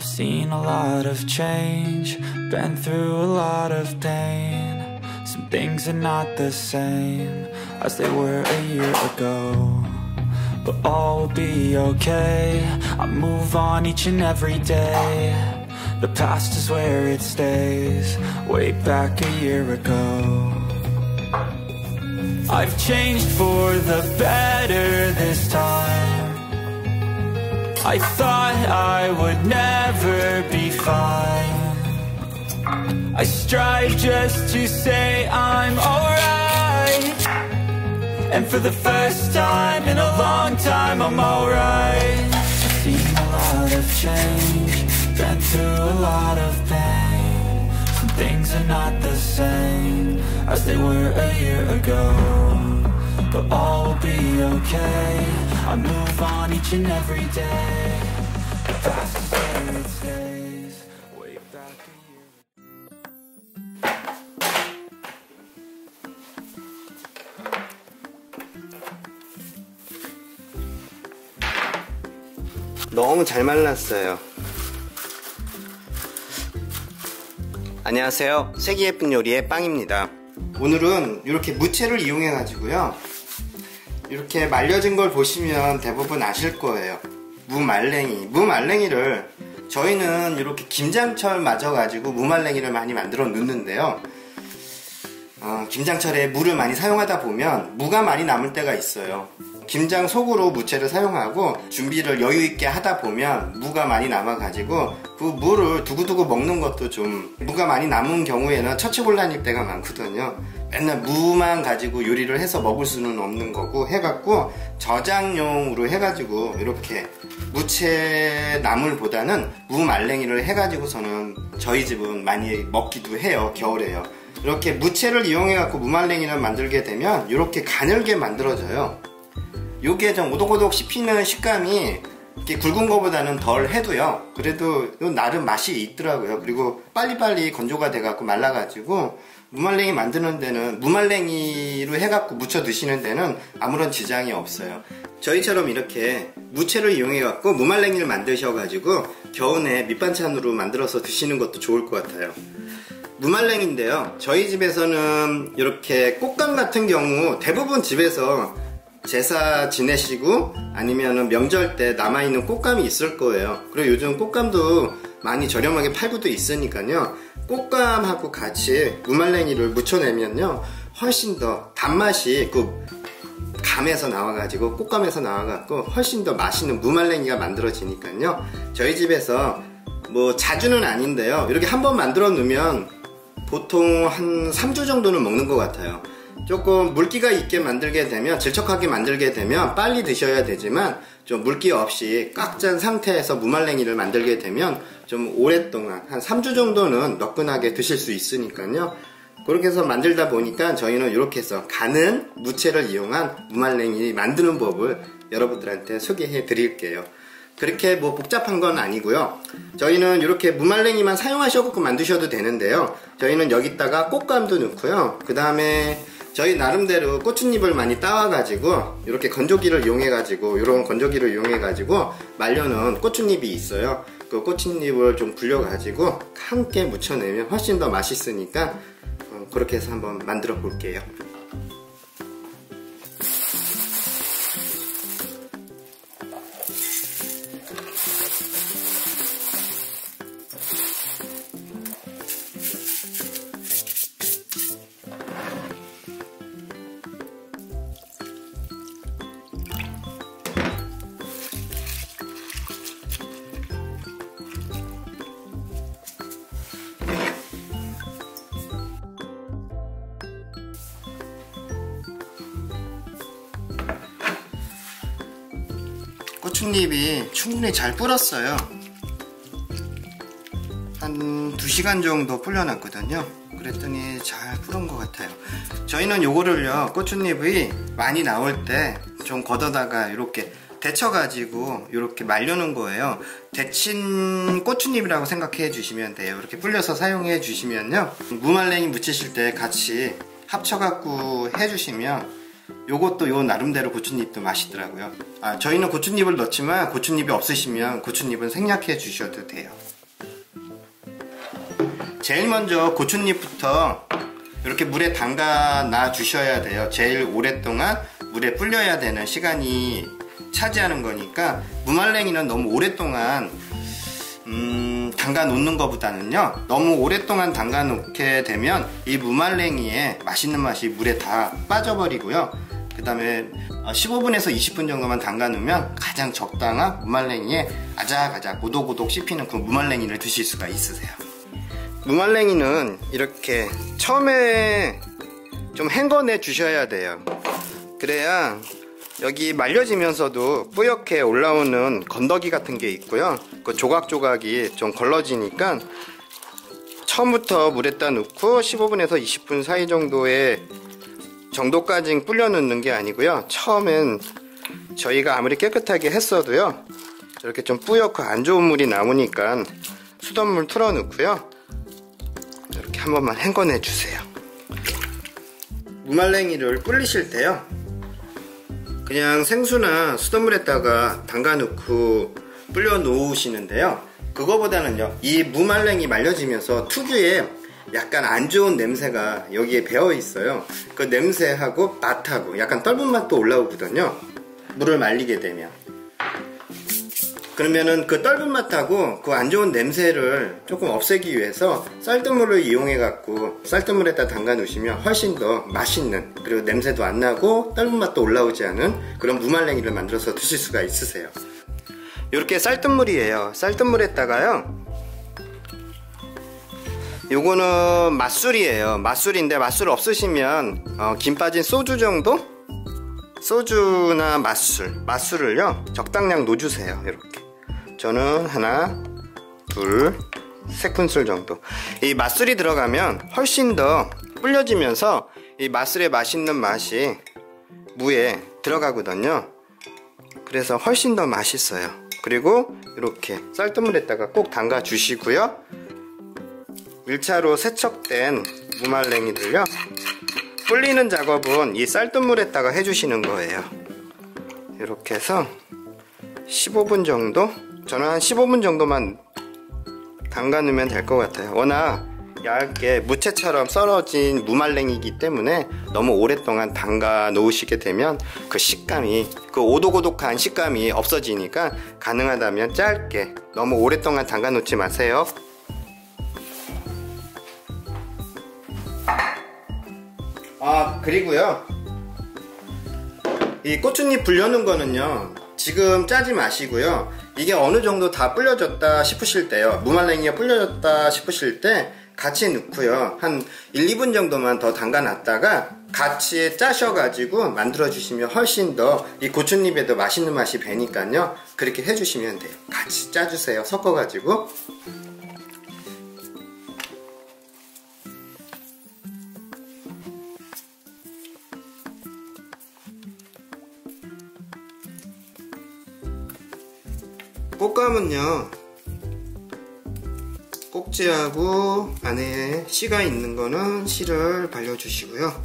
I've seen a lot of change, been through a lot of pain. Some things are not the same as they were a year ago, but all will be okay. I move on each and every day. The past is where it stays, way back a year ago. I've changed for the better this time. I thought I would never be fine. I strive just to say I'm alright, and for the first time in a long time I'm alright. I've seen a lot of change, been through a lot of pain. Some things are not the same as they were a year ago, but all will be okay. I move on each and every day. The past is where it stays, way back a year. 너무 잘 말랐어요. 안녕하세요, 세기 예쁜 요리의 빵입니다. 오늘은 이렇게 무채를 이용해 가지고요, 이렇게 말려진 걸 보시면 대부분 아실 거예요. 무말랭이를 저희는 이렇게 김장철 맞아 가지고 무말랭이를 많이 만들어 놓는데요, 김장철에 무를 많이 사용하다 보면 무가 많이 남을 때가 있어요. 김장 속으로 무채를 사용하고 준비를 여유있게 하다 보면 무가 많이 남아가지고 그 무를 두고두고 먹는 것도 좀, 무가 많이 남은 경우에는 처치곤란일 때가 많거든요. 맨날 무만 가지고 요리를 해서 먹을 수는 없는 거고 해갖고 저장용으로 해가지고 이렇게 무채 나물보다는 무말랭이를 해가지고서는 저희 집은 많이 먹기도 해요. 겨울에요. 이렇게 무채를 이용해갖고 무말랭이를 만들게 되면 이렇게 가늘게 만들어져요. 요게 좀 오독오독 씹히는 식감이 이렇게 굵은 거보다는 덜 해도요, 그래도 나름 맛이 있더라고요. 그리고 빨리빨리 건조가 돼갖고 말라가지고 무말랭이 만드는 데는, 무말랭이로 해갖고 무쳐 드시는 데는 아무런 지장이 없어요. 저희처럼 이렇게 무채를 이용해갖고 무말랭이를 만드셔가지고 겨우내 밑반찬으로 만들어서 드시는 것도 좋을 것 같아요. 무말랭이인데요, 저희 집에서는 이렇게 꽃감 같은 경우 대부분 집에서 제사 지내시고 아니면 명절 때 남아있는 꽃감이 있을 거예요. 그리고 요즘 꽃감도 많이 저렴하게 팔고도 있으니까요, 꽃감하고 같이 무말랭이를 무쳐내면요 훨씬 더 단맛이 그 감에서 나와가지고, 꽃감에서 나와갖고 훨씬 더 맛있는 무말랭이가 만들어지니까요, 저희 집에서 뭐 자주는 아닌데요, 이렇게 한번 만들어 놓으면 보통 한 3주 정도는 먹는 것 같아요. 조금 물기가 있게 만들게 되면, 질척하게 만들게 되면 빨리 드셔야 되지만, 좀 물기 없이 꽉 짠 상태에서 무말랭이를 만들게 되면 좀 오랫동안 한 3주 정도는 너끈하게 드실 수 있으니까요, 그렇게 해서 만들다 보니까 저희는 이렇게 해서 가는 무채를 이용한 무말랭이 만드는 법을 여러분들한테 소개해 드릴게요. 그렇게 뭐 복잡한 건 아니고요, 저희는 이렇게 무말랭이만 사용하셔서 만드셔도 되는데요, 저희는 여기다가 꽃감도 넣고요, 그 다음에 저희 나름대로 고추잎을 많이 따와가지고 이렇게 건조기를 이용해가지고, 이런 건조기를 이용해가지고 말려놓은 고추잎이 있어요. 그 고추잎을 좀 불려가지고 함께 무쳐내면 훨씬 더 맛있으니까 그렇게 해서 한번 만들어 볼게요. 고추잎이 충분히 잘 불었어요. 한 2시간 정도 불려놨거든요. 그랬더니 잘 불은 것 같아요. 저희는 요거를요, 고추잎이 많이 나올 때 좀 걷어다가 이렇게 데쳐가지고 이렇게 말려놓은 거예요. 데친 고추잎이라고 생각해 주시면 돼요. 이렇게 불려서 사용해 주시면요, 무말랭이 무치실 때 같이 합쳐갖고 해주시면 요것도 요 나름대로 고추잎도 맛있더라고요. 저희는 고추잎을 넣지만 고추잎이 없으시면 고추잎은 생략해 주셔도 돼요. 제일 먼저 고추잎부터 이렇게 물에 담가 놔 주셔야 돼요. 제일 오랫동안 물에 불려야 되는 시간이 차지하는 거니까 무말랭이는 너무 오랫동안 담가 놓는 것보다는요, 너무 오랫동안 담가 놓게 되면 이 무말랭이의 맛있는 맛이 물에 다 빠져버리고요. 그 다음에 15분에서 20분 정도만 담가 놓으면 가장 적당한 무말랭이에 아작아작 오독오독 씹히는 그 무말랭이를 드실 수가 있으세요. 무말랭이는 이렇게 처음에 좀 헹궈내 주셔야 돼요. 그래야 여기 말려지면서도 뿌옇게 올라오는 건더기 같은 게 있고요, 그 조각조각이 좀 걸러지니까 처음부터 물에다 넣고 15분에서 20분 사이 정도까지 불려 넣는 게 아니고요, 처음엔 저희가 아무리 깨끗하게 했어도요, 이렇게 좀 뿌옇고 안 좋은 물이 남으니까 수돗물 틀어 넣고요, 이렇게 한 번만 헹궈내 주세요. 무말랭이를 불리실 때요, 그냥 생수나 수돗물에다가 담가 넣고 불려 놓으시는데요, 그거보다는요, 이 무말랭이 말려지면서 특유의 약간 안 좋은 냄새가 여기에 배어 있어요. 그 냄새하고 맛하고 약간 떫은 맛도 올라오거든요, 물을 말리게 되면. 그러면은 그 떫은 맛하고 그 안 좋은 냄새를 조금 없애기 위해서 쌀뜨물을 이용해 갖고 쌀뜨물에다 담가 놓으시면 훨씬 더 맛있는, 그리고 냄새도 안 나고 떫은 맛도 올라오지 않은 그런 무말랭이를 만들어서 드실 수가 있으세요. 이렇게 쌀뜨물이에요. 쌀뜨물에다가요, 요거는 맛술이에요. 맛술인데 맛술 없으시면 김 빠진 소주 정도? 소주나 맛술을요 적당량 넣어주세요. 이렇게 저는 하나, 둘, 세 큰술 정도. 이 맛술이 들어가면 훨씬 더 불려지면서 이 맛술의 맛있는 맛이 무에 들어가거든요. 그래서 훨씬 더 맛있어요. 그리고 이렇게 쌀뜨물에다가 꼭 담가 주시고요, 1차로 세척된 무말랭이들요, 불리는 작업은 이 쌀뜨물에다가 해주시는 거예요. 이렇게 해서 15분 정도? 저는 한 15분 정도만 담가 놓으면 될 것 같아요. 워낙 얇게 무채처럼 썰어진 무말랭이기 때문에 너무 오랫동안 담가 놓으시게 되면 그 식감이, 그 오독오독한 식감이 없어지니까 가능하다면 짧게, 너무 오랫동안 담가 놓지 마세요. 그리고요, 이 고추잎 불려놓은 거는요, 지금 짜지 마시고요, 이게 어느 정도 다 불려졌다 싶으실 때요, 무말랭이가 불려졌다 싶으실 때 같이 넣고요, 한 1, 2분 정도만 더 담가 놨다가 같이 짜셔가지고 만들어 주시면 훨씬 더 이 고추잎에도 맛있는 맛이 배니까요, 그렇게 해주시면 돼요. 같이 짜주세요, 섞어가지고. 꽃감은요, 꼭지하고 안에 씨가 있는 거는 씨를 발려주시고요,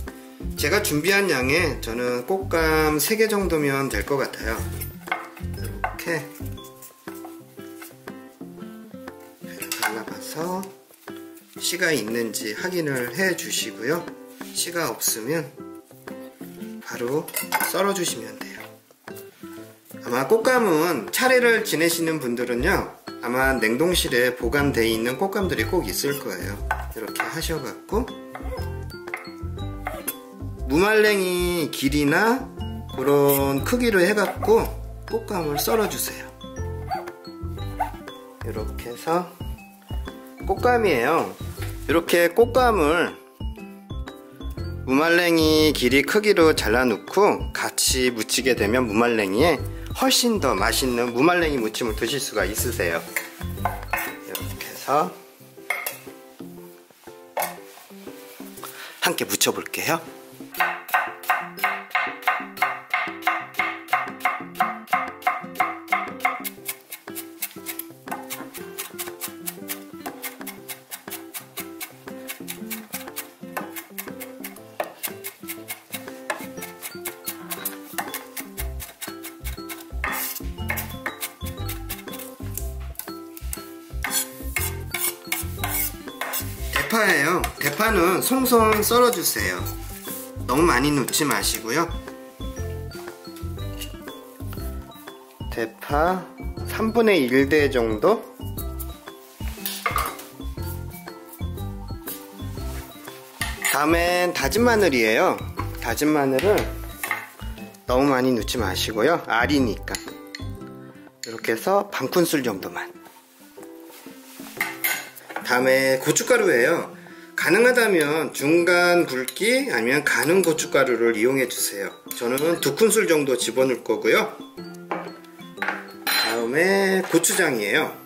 제가 준비한 양에 저는 꽃감 3개 정도면 될 것 같아요. 이렇게 잘라봐서 씨가 있는지 확인을 해 주시고요, 씨가 없으면 바로 썰어 주시면 돼요. 아마 꽃감은 차례를 지내시는 분들은요, 아마 냉동실에 보관되어 있는 꽃감들이 꼭 있을 거예요. 이렇게 하셔갖고 무말랭이 길이나 그런 크기로 해갖고 꽃감을 썰어주세요. 이렇게 해서 꽃감이에요. 이렇게 꽃감을 무말랭이 길이 크기로 잘라놓고 같이 무치게 되면 무말랭이에 훨씬 더 맛있는 무말랭이 무침을 드실 수가 있으세요. 이렇게 해서 함께 무쳐 볼게요. 대파예요. 대파는 송송 썰어주세요. 너무 많이 넣지 마시고요. 대파 3분의 1대 정도. 다음엔 다진 마늘이에요. 다진 마늘을 너무 많이 넣지 마시고요. 알이니까 이렇게 해서 반 큰술 정도만. 다음에 고춧가루예요. 가능하다면 중간 굵기 아니면 가는 고춧가루를 이용해 주세요. 저는 2큰술 정도 집어넣을 거고요. 다음에 고추장이에요.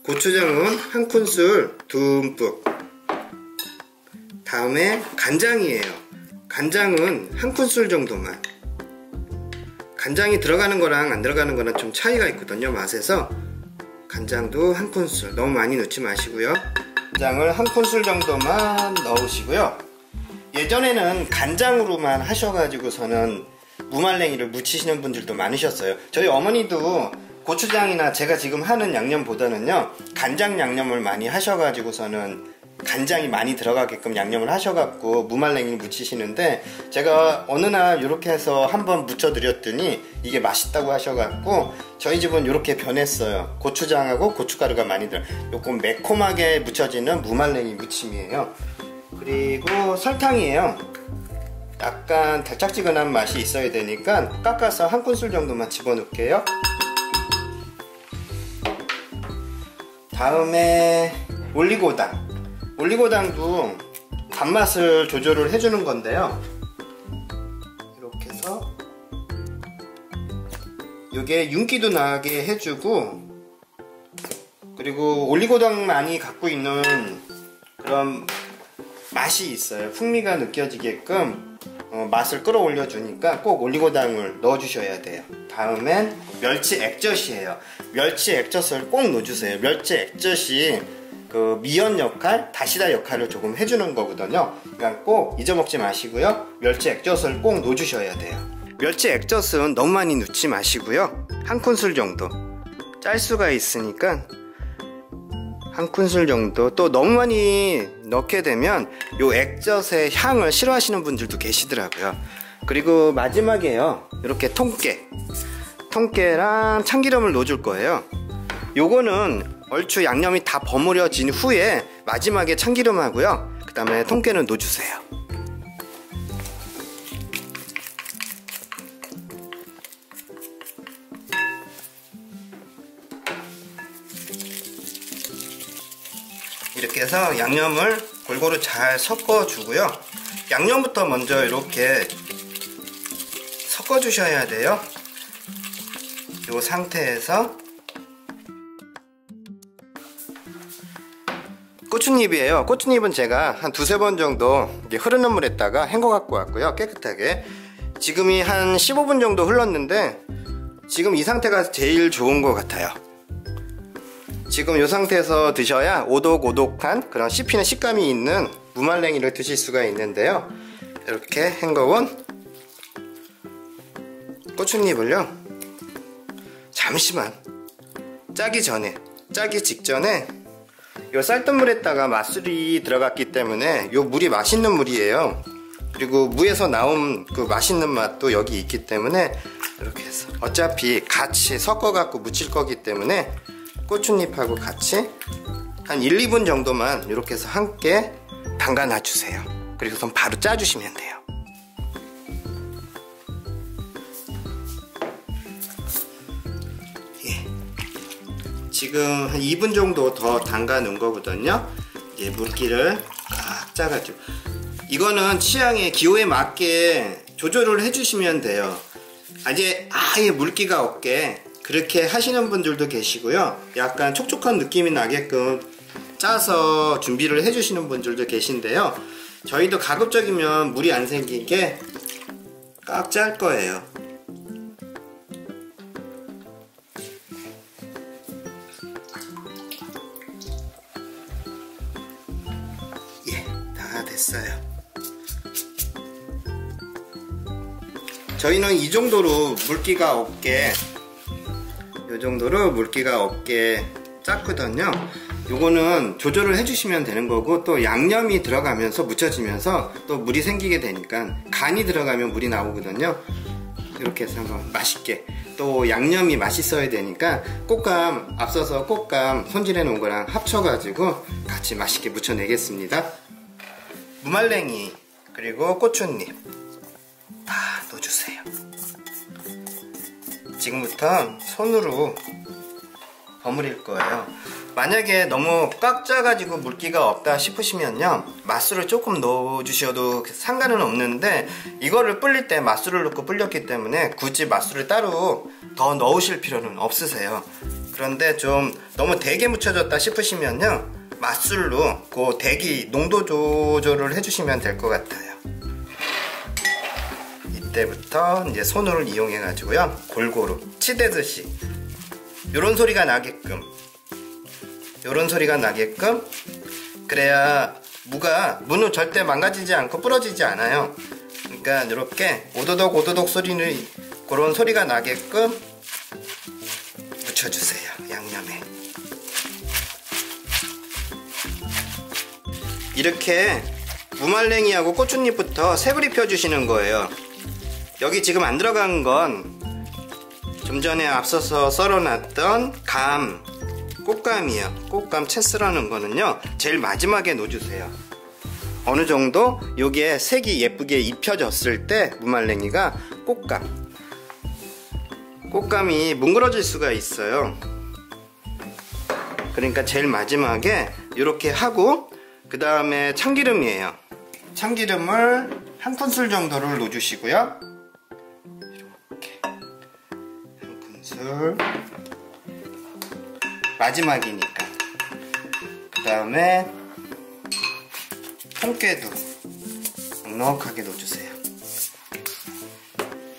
고추장은 1큰술 듬뿍. 다음에 간장이에요. 간장은 1큰술 정도만. 간장이 들어가는 거랑 안 들어가는 거랑 좀 차이가 있거든요, 맛에서. 간장도 1큰술, 너무 많이 넣지 마시고요. 간장을 1큰술 정도만 넣으시고요. 예전에는 간장으로만 하셔가지고서는 무말랭이를 무치시는 분들도 많으셨어요. 저희 어머니도 고추장이나 제가 지금 하는 양념보다는요, 간장 양념을 많이 하셔가지고서는 간장이 많이 들어가게끔 양념을 하셔갖고 무말랭이를 무치시는데, 제가 어느 날 이렇게 해서 한번 무쳐드렸더니 이게 맛있다고 하셔갖고 저희 집은 이렇게 변했어요. 고추장하고 고춧가루가 많이 들어, 조금 매콤하게 무쳐지는 무말랭이 무침이에요. 그리고 설탕이에요. 약간 달짝지근한 맛이 있어야 되니까 깎아서 1큰술 정도만 집어넣을게요. 다음에 올리고당. 올리고당도 단맛을 조절을 해주는 건데요. 이렇게 해서 이게 윤기도 나게 해주고, 그리고 올리고당만이 갖고 있는 그런 맛이 있어요. 풍미가 느껴지게끔 맛을 끌어올려 주니까 꼭 올리고당을 넣어 주셔야 돼요. 다음엔 멸치 액젓이에요. 멸치 액젓을 꼭 넣어주세요. 멸치 액젓이 그 미연 역할, 다시다 역할을 조금 해주는 거거든요. 그러니까 꼭 잊어먹지 마시고요. 멸치 액젓을 꼭 넣어주셔야 돼요. 멸치 액젓은 너무 많이 넣지 마시고요. 1큰술 정도. 짤 수가 있으니까 1큰술 정도. 또 너무 많이 넣게 되면 요 액젓의 향을 싫어하시는 분들도 계시더라고요. 그리고 마지막에요, 이렇게 통깨랑 참기름을 넣어줄 거예요. 요거는 얼추 양념이 다 버무려진 후에 마지막에 참기름하고요, 그 다음에 통깨는 넣어주세요. 이렇게 해서 양념을 골고루 잘 섞어주고요. 양념부터 먼저 이렇게 섞어주셔야 돼요. 이 상태에서 고추잎이에요. 고추잎은 제가 한 2-3번 정도 흐르는 물에다가 헹궈 갖고 왔고요. 깨끗하게. 지금이 한 15분 정도 흘렀는데 지금 이 상태가 제일 좋은 것 같아요. 지금 이 상태에서 드셔야 오독오독한 그런 씹히는 식감이 있는 무말랭이를 드실 수가 있는데요. 이렇게 헹궈온 고추잎을요, 잠시만 짜기 직전에 요 쌀뜨물에다가 맛술이 들어갔기 때문에 요 물이 맛있는 물이에요. 그리고 무에서 나온 그 맛있는 맛도 여기 있기 때문에 이렇게 해서 어차피 같이 섞어 갖고 무칠 거기 때문에 고추잎하고 같이 한 1-2분 정도만 이렇게 해서 함께 담가 놔주세요. 그리고선 바로 짜주시면 돼요. 지금 한 2분 정도 더 담가 놓은 거거든요. 이제 물기를 꽉 짜가지고, 이거는 취향의 기호에 맞게 조절을 해주시면 돼요. 아예 물기가 없게 그렇게 하시는 분들도 계시고요. 약간 촉촉한 느낌이 나게끔 짜서 준비를 해주시는 분들도 계신데요. 저희도 가급적이면 물이 안 생기게 꽉 짤 거예요. 됐어요. 저희는 이 정도로 물기가 없게, 이 정도로 물기가 없게 짰거든요. 요거는 조절을 해주시면 되는 거고, 또 양념이 들어가면서 묻혀지면서 또 물이 생기게 되니까 간이 들어가면 물이 나오거든요. 이렇게 해서 한번 맛있게, 또 양념이 맛있어야 되니까 꽃감, 앞서서 꽃감 손질해 놓은 거랑 합쳐가지고 같이 맛있게 무쳐내겠습니다. 무말랭이 그리고 고추잎 다 넣어주세요. 지금부터 손으로 버무릴 거예요. 만약에 너무 꽉 짜가지고 물기가 없다 싶으시면요, 맛술을 조금 넣어주셔도 상관은 없는데, 이거를 불릴 때 맛술을 넣고 불렸기 때문에 굳이 맛술을 따로 더 넣으실 필요는 없으세요. 그런데 좀 너무 되게 묻혀졌다 싶으시면요, 맛술로 그 대기 농도 조절을 해주시면 될 것 같아요. 이때부터 이제 손을 이용해 가지고요, 골고루 치대듯이 요런 소리가 나게끔, 요런 소리가 나게끔, 그래야 무는 절대 망가지지 않고 부러지지 않아요. 그러니까 이렇게 오도독 오도독 소리는, 그런 소리가 나게끔 묻혀주세요. 양념에 이렇게 무말랭이하고 고추잎부터 색을 입혀주시는 거예요. 여기 지금 안 들어간 건 좀 전에 앞서서 썰어놨던 꽃감이에요. 꽃감 채 썰어놓은 거는요, 제일 마지막에 넣어주세요. 어느 정도 여기에 색이 예쁘게 입혀졌을 때 무말랭이가 꽃감이 뭉그러질 수가 있어요. 그러니까 제일 마지막에 이렇게 하고, 그 다음에 참기름이에요. 참기름을 한 큰술 정도를 넣어주시고요. 이렇게 한 큰술, 마지막이니까. 그 다음에 통깨도 넉넉하게 넣어주세요.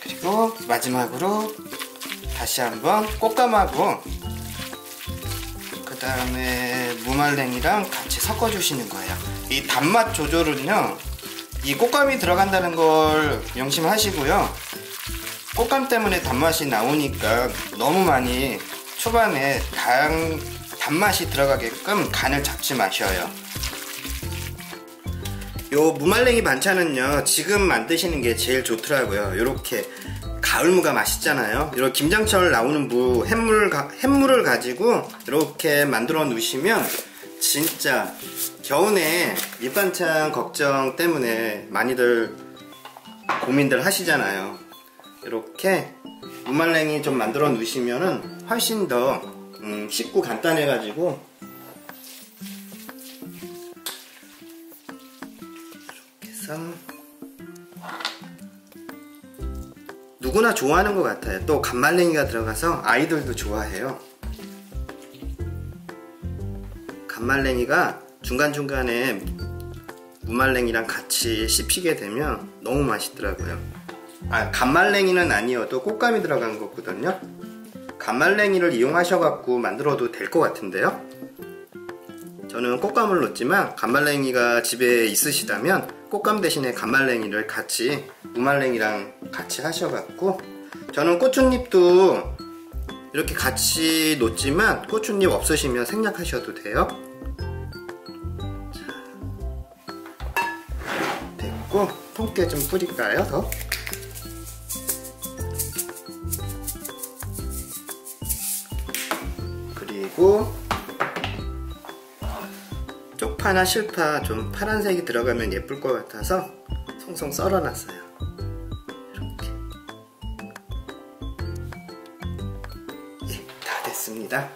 그리고 마지막으로 다시 한번 꽃감하고 그 다음에 무말랭이랑 같이 섞어주시는 거예요. 이 단맛 조절은요, 이 꽃감이 들어간다는 걸 명심하시고요. 꽃감 때문에 단맛이 나오니까 너무 많이 초반에 단맛이 들어가게끔 간을 잡지 마셔요. 요 무말랭이 반찬은요, 지금 만드시는 게 제일 좋더라고요. 요렇게 가을무가 맛있잖아요. 이런 김장철 나오는 햇물을 가지고 이렇게 만들어 놓으시면 진짜 겨우내 밑반찬 걱정 때문에 많이들 고민들 하시잖아요. 이렇게 무말랭이 좀 만들어 놓으시면은 훨씬 더 쉽고 간단해 가지고 이렇게 해서 누구나 좋아하는 것 같아요. 또 간말랭이가 들어가서 아이들도 좋아해요. 간말랭이가 중간중간에 무말랭이랑 같이 씹히게 되면 너무 맛있더라고요. 간말랭이는 아니어도 꽃감이 들어간 거거든요. 간말랭이를 이용하셔갖고 만들어도 될 것 같은데요. 저는 꽃감을 넣었지만 간말랭이가 집에 있으시다면 꽃감 대신에 간말랭이를 같이 무말랭이랑 같이 하셔갖고, 저는 고추잎도 이렇게 같이 놓지만 고추잎 없으시면 생략하셔도 돼요. 자, 됐고, 통깨 좀 뿌릴까요? 더? 그리고 쪽파나 실파 좀 파란색이 들어가면 예쁠 것 같아서 송송 썰어놨어요. 이렇게. 예, 다 됐습니다.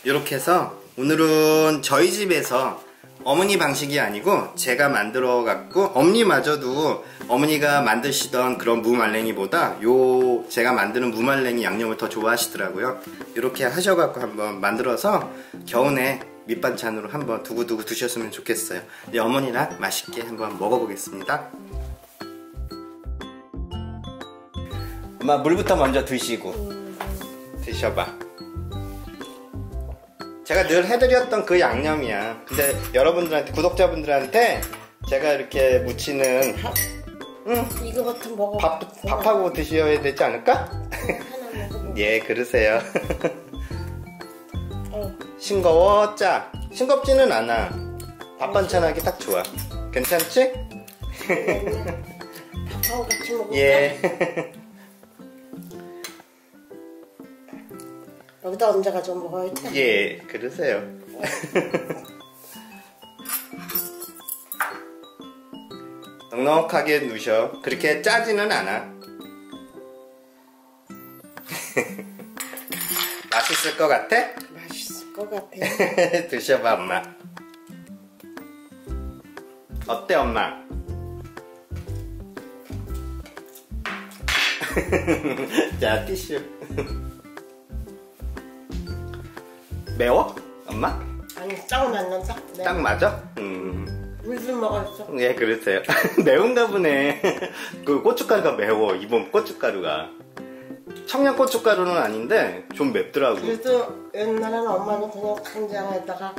이렇게 해서 오늘은 저희 집에서 어머니 방식이 아니고 제가 만들어 갖고, 엄니마저도 어머니가 만드시던 그런 무말랭이보다 제가 만드는 무말랭이 양념을 더 좋아하시더라고요. 이렇게 하셔갖고 한번 만들어서 겨우내 밑반찬으로 한번 두고두고 드셨으면 좋겠어요. 이제 어머니랑 맛있게 한번 먹어보겠습니다. 엄마, 물부터 먼저 드시고 드셔봐. 제가 늘 해드렸던 그 양념이야. 근데 여러분들한테, 구독자분들한테 제가 이렇게 무치는, 이거부터 먹어. 밥하고 드셔야 되지 않을까? 하나 먹어볼게. 예, 그러세요. 싱거워 짜. 싱겁지는 않아. 밥 반찬하기 딱 좋아. 괜찮지? 밥하고 같이 먹을까? 예. 여기다 얹어가지고 먹어야겠다. 예, 그러세요. 넉넉하게 누셔. 그렇게 짜지는 않아. 맛있을 것 같아? 맛있을 것 같아. 드셔봐, 엄마. 어때, 엄마? 자, 티슈. 매워? 엄마? 아니 딱 맞는다. 네. 딱 맞아? 물 좀 먹었어. 예, 그러세요. 매운가 보네. 그 고춧가루가 매워, 이번 고춧가루가. 청양 고춧가루는 아닌데 좀 맵더라고. 그래도 옛날에는 엄마는 그냥 간장에다가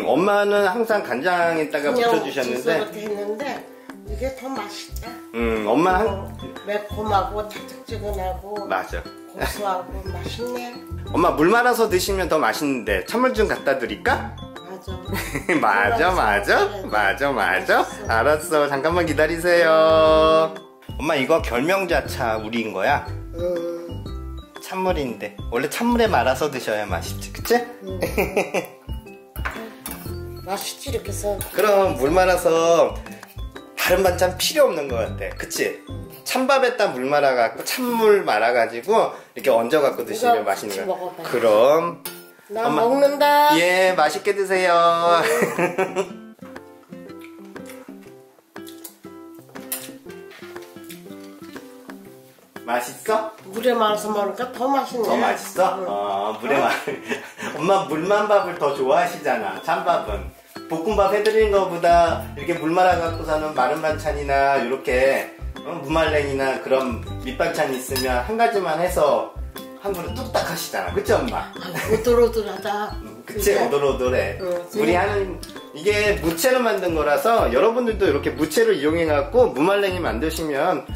엄마는 항상 간장에다가 그냥 붙여주셨는데. 이렇게 했는데 이게 더 맛있다. 엄마 매콤하고 탁탁지근하고 맞아. 고소하고 맛있네. 엄마 물 말아서 드시면 더 맛있는데 찬물 좀 갖다 드릴까? 맞아. 맞아. 알았어. 잠깐만 기다리세요. 엄마 이거 결명자차 우리인 거야? 찬물인데 원래 찬물에 말아서 드셔야 맛있지, 그치? 맛있지 이렇게 해서. 그럼 물 말아서 다른 반찬 필요 없는 것 같아, 그치? 찬밥에다 물 말아갖고 찬물 말아가지고 이렇게 얹어갖고 드시면 맛있는 거야. 먹어봐요. 그럼 나 엄마. 먹는다. 예, 맛있게 드세요. 맛있어? 물에 말아서 먹으니까 더 맛있네. 더 맛있어? 물에 말. 엄마 물만 밥을 더 좋아하시잖아. 찬밥은 볶음밥 해드리는 것보다 이렇게 물 말아갖고서는 마른 반찬이나 이렇게 무말랭이나 그런 밑반찬 있으면 한 가지만 해서 한 그릇 뚝딱 하시잖아. 그치 엄마? 오돌오돌하다. 그치? 오돌오돌해. 응, 우리 하는 이게 무채로 만든 거라서 여러분들도 이렇게 무채를 이용해갖고 무말랭이 만드시면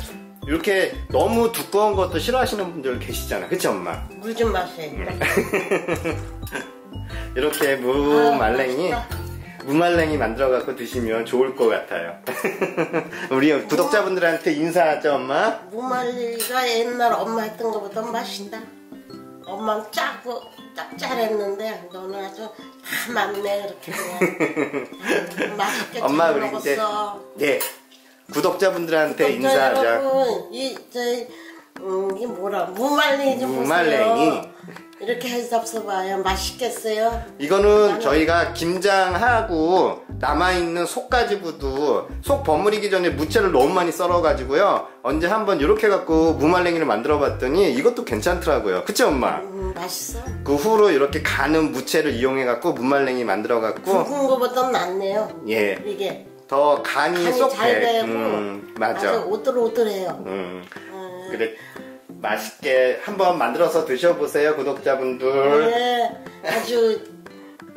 이렇게 너무 두꺼운 것도 싫어하시는 분들 계시잖아. 그치 엄마? 물 좀 마셔. 이렇게 무말랭이 만들어갖고 드시면 좋을 것 같아요. 우리 구독자분들한테 인사하죠 엄마? 무말리가 옛날 엄마 했던 것보다 맛있다. 엄마는 짜고 짭짤했는데 너는 아주 다 맞네 이렇게 그냥. 맛있게 엄마 잘 우리 이제 먹었어. 예 구독자분들한테 인사하자. 여러분, 이게 뭐라 무말랭이 좀 무말랭이. 보세요. 이렇게 해서 잡숴봐요. 맛있겠어요? 이거는 저희가 김장하고 남아있는 속가지고도 속 버무리기 전에 무채를 너무 많이 썰어가지고요 언제 한번 이렇게 해갖고 무말랭이를 만들어봤더니 이것도 괜찮더라고요. 그치 엄마? 맛있어. 그 후로 이렇게 가는 무채를 이용해갖고 무말랭이 만들어갖고 굵은 거보다 낫네요. 예. 이게 더 간이 쏙 잘 배. 되고 맞아. 아주 오돌오돌해요. 그래 맛있게 한번 만들어서 드셔보세요 구독자분들. 네, 아주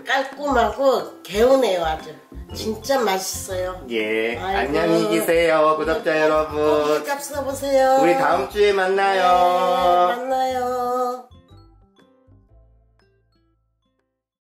깔끔하고 개운해요. 아주 진짜 맛있어요. 예. 아이고. 안녕히 계세요 구독자 여러분. 꼭 잡숴보세요. 우리 다음 주에 만나요. 네, 만나요.